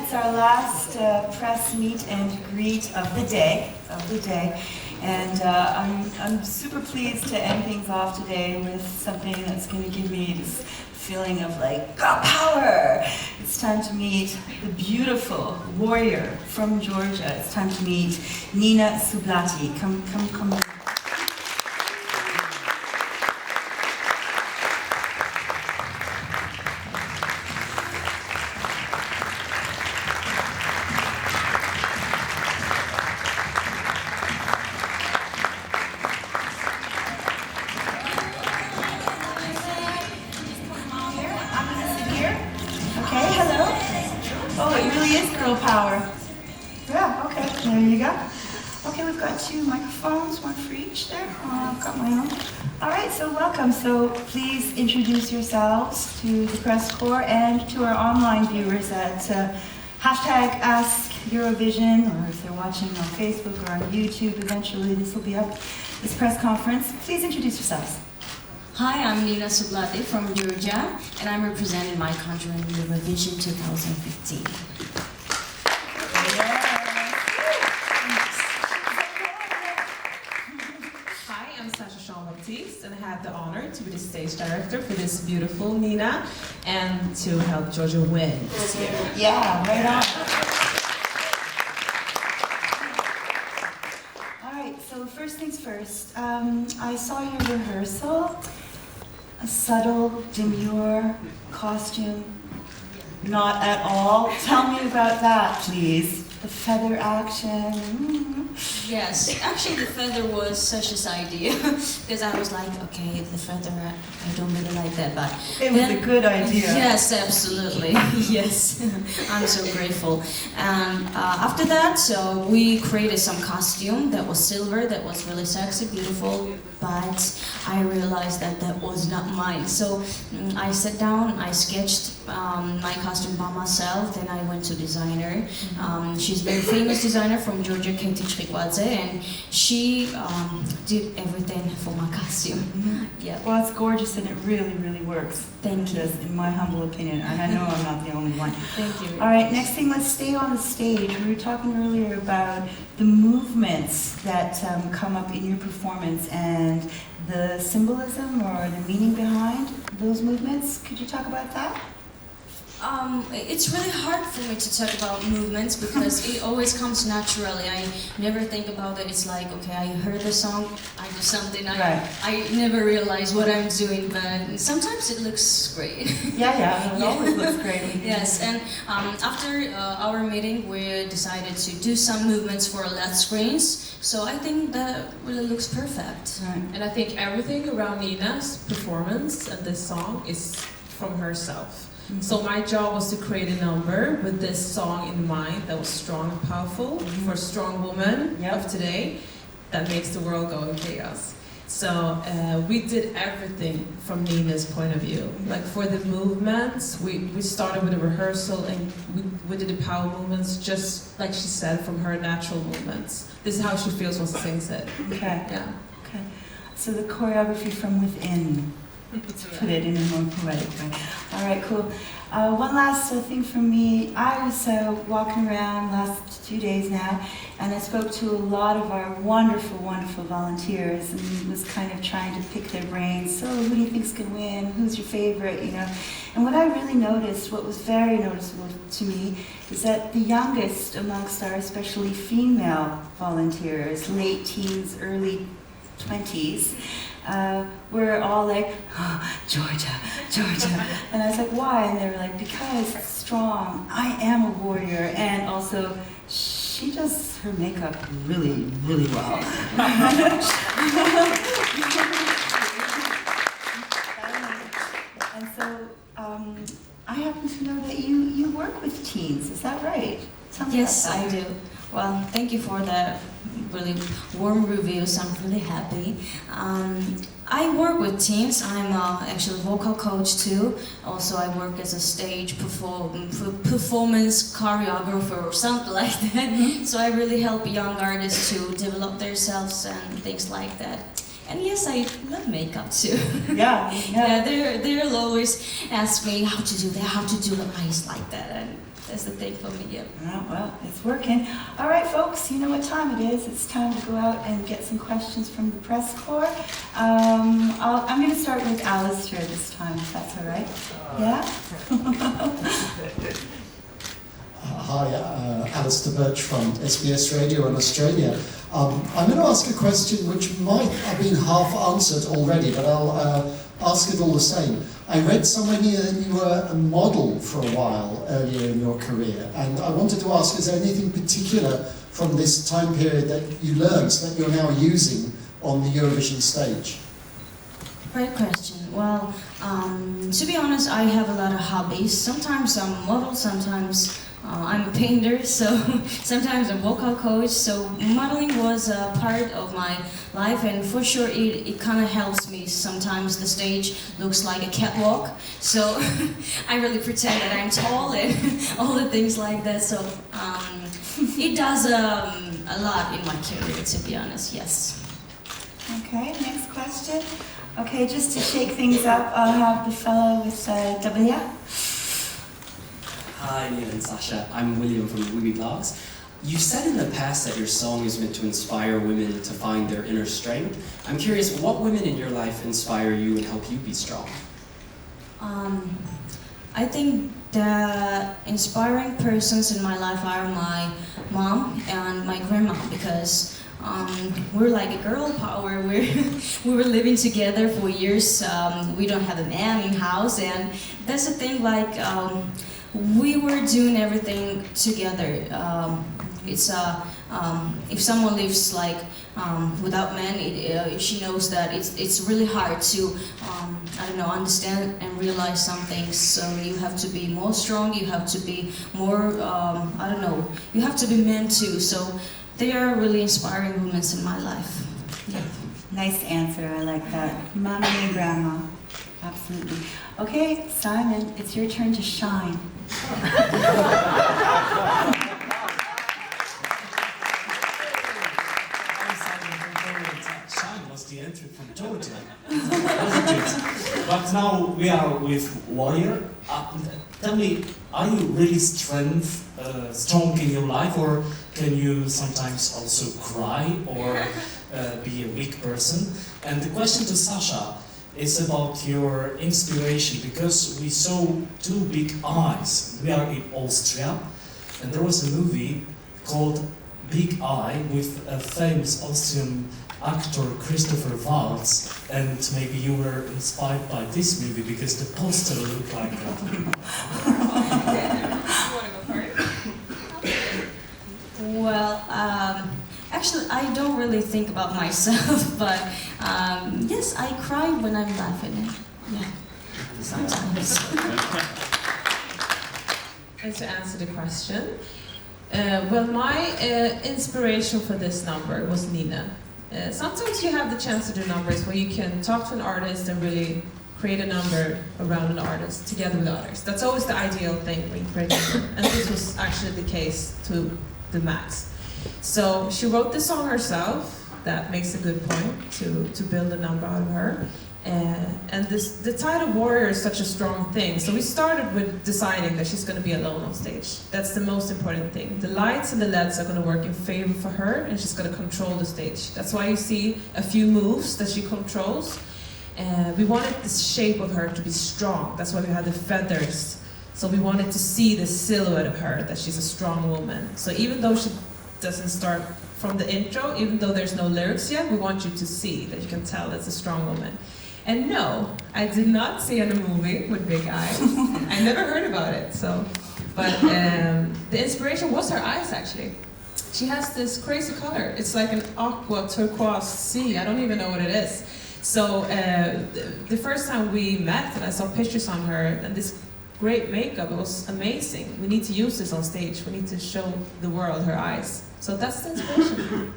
it's our last press meet and greet of the day. And I'm super pleased to end things off today with something that's going to give me this feeling of like power. It's time to meet the beautiful warrior from Georgia. It's time to meet Nina Sublatti. Come. Oh, it really is girl power. Yeah, okay, there you go. Okay, we've got 2 microphones, 1 for each there. I've got my own. All right, so welcome. So please introduce yourselves to the press corps and to our online viewers at hashtag Ask Eurovision, or if they're watching on Facebook or on YouTube, eventually this will be up, this press conference. Please introduce yourselves. Hi, I'm Nina Sublatti from Georgia, and I'm representing my country in Eurovision 2015. Hi, I'm Sublatti, and I have the honor to be the stage director for this beautiful Nina, and to help Georgia win this year. Yeah, right on. All right, so first things first, I saw your rehearsal. A subtle, demure costume. Not at all. Tell me about that, please. The feather action. Yes, actually the feather was Sasha's idea, because I was like, okay, the feather, I don't really like that, but... It was a good idea. Yes, absolutely, yes. I'm so grateful. And after that, so we created some costume that was silver, that was really sexy, beautiful, but I realized that that was not mine. So I sat down, I sketched my costume by myself, then I went to designer. She's a very famous designer from Georgia, and she did everything for my costume. Yeah. Well, it's gorgeous and it really, really works. Thank you. In my humble opinion, and I know I'm not the only one. Thank you. All right, next thing, let's stay on the stage. We were talking earlier about the movements that come up in your performance and the symbolism or the meaning behind those movements. Could you talk about that? It's really hard for me to talk about movements because it always comes naturally. I never think about it. It's like, okay, I heard the song, I do something. I never realize what I'm doing, but sometimes it looks great. Yeah, it always looks great. Yes, and after our meeting, we decided to do some movements for LED screens. So I think that really looks perfect. Right. And I think everything around Nina's performance and this song is from herself. So my job was to create a number with this song in mind that was strong and powerful for a strong woman of today that makes the world go in chaos. So we did everything from Nina's point of view. Like for the movements, we started with a rehearsal and we did the power movements just like she said, from her natural movements. This is how she feels when she sings it. Okay. Yeah. Okay. So the choreography from within. Let's put it in a more poetic way. All right, cool. One last thing from me. I was walking around last 2 days now, and I spoke to a lot of our wonderful, wonderful volunteers, and was kind of trying to pick their brains. So, who do you think's gonna win? Who's your favorite? You know. And what I really noticed, what was very noticeable to me, is that the youngest amongst our especially female volunteers, late teens, early 20s. We're all like, oh, Georgia. And I was like, why? And they were like, because it's strong, I am a warrior, and also she does her makeup really, really well. And so I happen to know that you work with teens, is that right? Tell me Yes, about that. I do. Well, thank you for that really warm reviews. I'm really happy. I work with teens. I'm actually a vocal coach too. Also, I work as a stage performance choreographer or something like that. So I really help young artists to develop themselves and things like that. And yes, I love makeup too. Yeah. They'll always ask me how to do that, how to do the eyes like that. And That's the thing for me, yeah. Oh, well, it's working. All right, folks, you know what time it is. It's time to go out and get some questions from the press corps. I'm going to start with Alistair this time, if that's all right. Yeah? Hi, Alistair Birch from SBS Radio in Australia. I'm going to ask a question which might have been half answered already, but I'll ask it all the same. I read somewhere here that you were a model for a while earlier in your career, and I wanted to ask, is there anything particular from this time period that you learned that you're now using on the Eurovision stage? Great question. Well, to be honest, I have a lot of hobbies. Sometimes I'm a model, sometimes I'm a painter, so sometimes I'm a vocal coach. So modeling was a part of my life, and for sure it kind of helps me. Sometimes the stage looks like a catwalk, so I really pretend that I'm tall and all the things like that. So it does a lot in my career, to be honest, yes. Okay, next question. Okay, just to shake things up, I'll have the fellow with W. Hi, Neil and Sasha. I'm William from Wiggy Blogs. You said in the past that your song is meant to inspire women to find their inner strength. I'm curious, what women in your life inspire you and help you be strong? I think the inspiring persons in my life are my mom and my grandma, because we're like a girl power. We were living together for years. We don't have a man in house, and that's the thing. Like we were doing everything together. If someone lives like without men, she knows that it's really hard to understand and realize some things. So you have to be more strong. You have to be more You have to be men too. So they are really inspiring women in my life. Yeah. Nice answer, I like that. Mommy and grandma. Absolutely. Okay, Simon, it's your turn to shine. Shine was the entry from Georgia, wasn't it? But now we are with Warrior. Tell me, are you really strong in your life, or can you sometimes also cry or be a weak person? And the question to Sasha is about your inspiration, because we saw two big eyes. We are in Austria, and there was a movie called Big Eye with a famous Austrian actor Christopher Waltz, and maybe you were inspired by this movie because the poster looked like that. Well, actually, I don't really think about myself, but yes, I cry when I'm laughing. Yeah, sometimes. And to answer the question, well, my inspiration for this number was Nina. Sometimes you have the chance to do numbers where you can talk to an artist and really create a number around an artist together with others. That's always the ideal thing when you create a number, and this was actually the case to the max. So she wrote the song herself. That makes a good point to build a number out of her. And the title Warrior is such a strong thing. So we started with deciding that she's going to be alone on stage. That's the most important thing. The lights and the LEDs are going to work in favor for her, and she's going to control the stage. That's why you see a few moves that she controls. We wanted the shape of her to be strong. That's why we had the feathers. So we wanted to see the silhouette of her, that she's a strong woman. So even though she doesn't start from the intro, even though there's no lyrics yet, we want you to see that you can tell it's a strong woman. And no, I did not see in a movie with big eyes. I never heard about it. But the inspiration was her eyes, actually. She has this crazy color. It's like an aqua turquoise sea. I don't even know what it is. So the first time we met and I saw pictures on her and this great makeup, it was amazing. We need to use this on stage. We need to show the world her eyes. So that's the inspiration.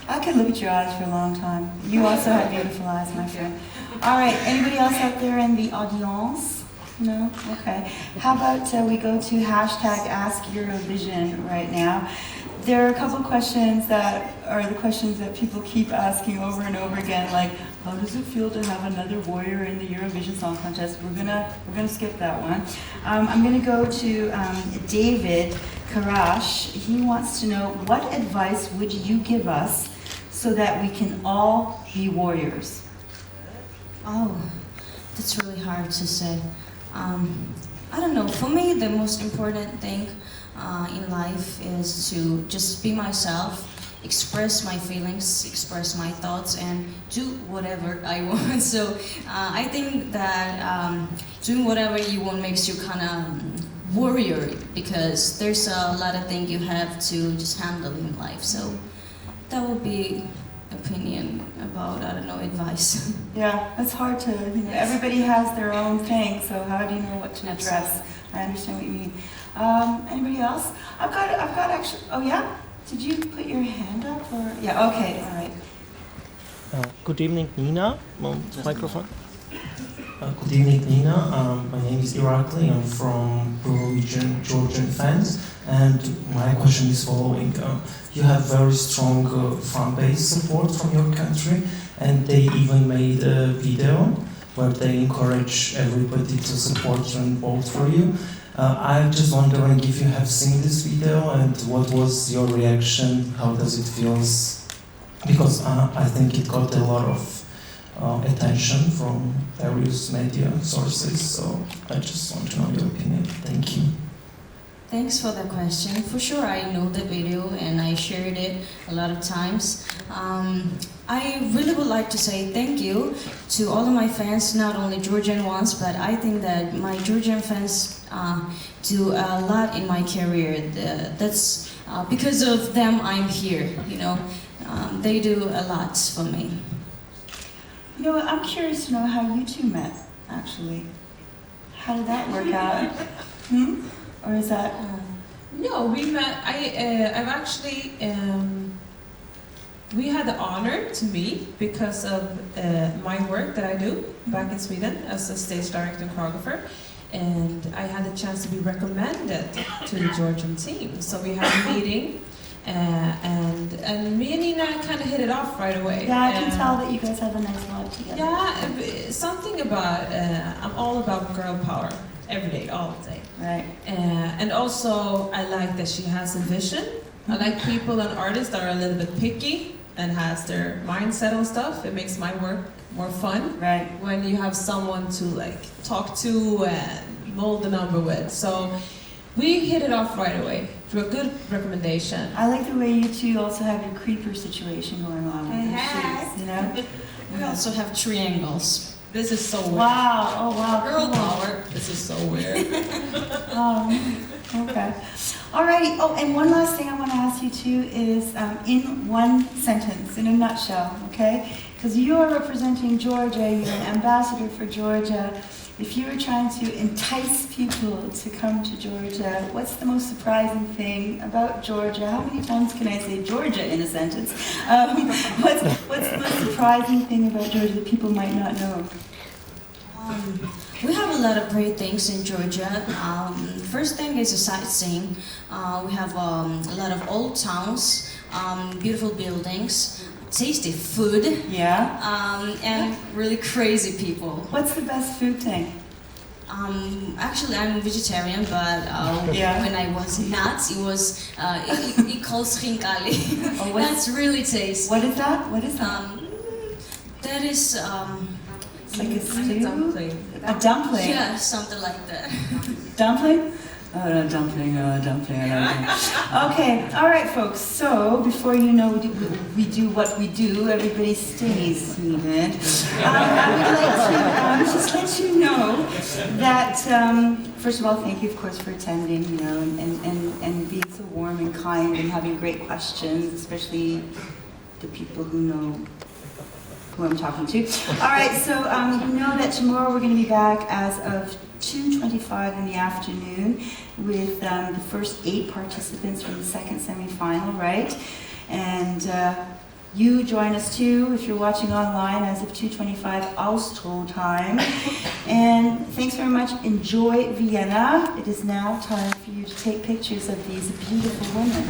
I could look at your eyes for a long time. You also have beautiful eyes, my friend. All right, anybody else out there in the audience? No? Okay. How about we go to #AskEurovision right now. There are a couple questions that are the questions that people keep asking over and over again, like, How does it feel to have another warrior in the Eurovision Song Contest? We're gonna skip that one. I'm gonna go to David Karash. He wants to know, what advice would you give us so that we can all be warriors? Oh, that's really hard to say. I don't know. For me, the most important thing in life is to just be myself, express my feelings, express my thoughts, and do whatever I want. So I think that doing whatever you want makes you kind of warrior, because there's a lot of things you have to just handle in life. So that would be opinion about, I don't know, advice. Yeah, it's hard to, everybody has their own thing, so how do you know what to address? I understand what you mean. Anybody else? I've got actually, oh yeah? Did you put your hand up or? Yeah, okay, all right. Good evening, Nina. Microphone. Good evening, Nina. My name is Irakli. I'm from Eurovision Georgian fans, and my question is following. You have very strong fan base support from your country, and they even made a video where they encourage everybody to support you and vote for you. I'm just wondering if you have seen this video and what was your reaction, how does it feel? Because I think it got a lot of attention from various media sources, so I just want to know your opinion. Thank you. Thanks for the question. For sure, I know the video and I shared it a lot of times. I really would like to say thank you to all of my fans, not only Georgian ones, but I think that my Georgian fans do a lot in my career. That's because of them I'm here, they do a lot for me. I'm curious to know how you two met, actually. How did that work out? Or is that? No, we met. I've actually. We had the honor to meet because of my work that I do back in Sweden as a stage director and choreographer, and I had the chance to be recommended to the Georgian team. So we had a meeting, and me and Nina kind of hit it off right away. Yeah, I can tell that you guys have a nice vibe together. Yeah, something about I'm all about girl power. Every day, all the day. Right. And also, I like that she has a vision. I like people and artists that are a little bit picky and has their mindset on stuff. It makes my work more fun. Right. When you have someone to talk to and mold the number with. So we hit it off right away through a good recommendation. I like the way you two also have your creeper situation going on with your shoes, We also have triangles. This is so weird. Wow, oh wow. Girl power. This is so weird. Okay. Alrighty. Oh, and one last thing I want to ask you too is in one sentence, in a nutshell, okay? Because you are representing Georgia, you're an ambassador for Georgia. If you were trying to entice people to come to Georgia, what's the most surprising thing about Georgia? How many times can I say Georgia in a sentence? What's the most surprising thing about Georgia that people might not know? We have a lot of great things in Georgia. First thing is a sightseeing. We have a lot of old towns, beautiful buildings, tasty food, and really crazy people. What's the best food thing? Actually, I'm vegetarian, but when I was not, it was it calls khinkali. Oh, that's really tasty. What is that? What is that? That is it's like a stew? Dumpling. A dumpling? Yeah, something like that. Dumpling? Oh, no, dumpling, I don't know. Okay, all right, folks. So, before you know we do what we do, everybody stays seated. I would like to just let you know that, first of all, thank you, of course, for attending, and being so warm and kind and having great questions, especially the people who know who I'm talking to. All right, so you know that tomorrow we're going to be back as of 2:25 in the afternoon with the first 8 participants from the second semifinal, right? And you join us too if you're watching online as of 2:25 Austria time. And thanks very much. Enjoy Vienna. It is now time for you to take pictures of these beautiful women.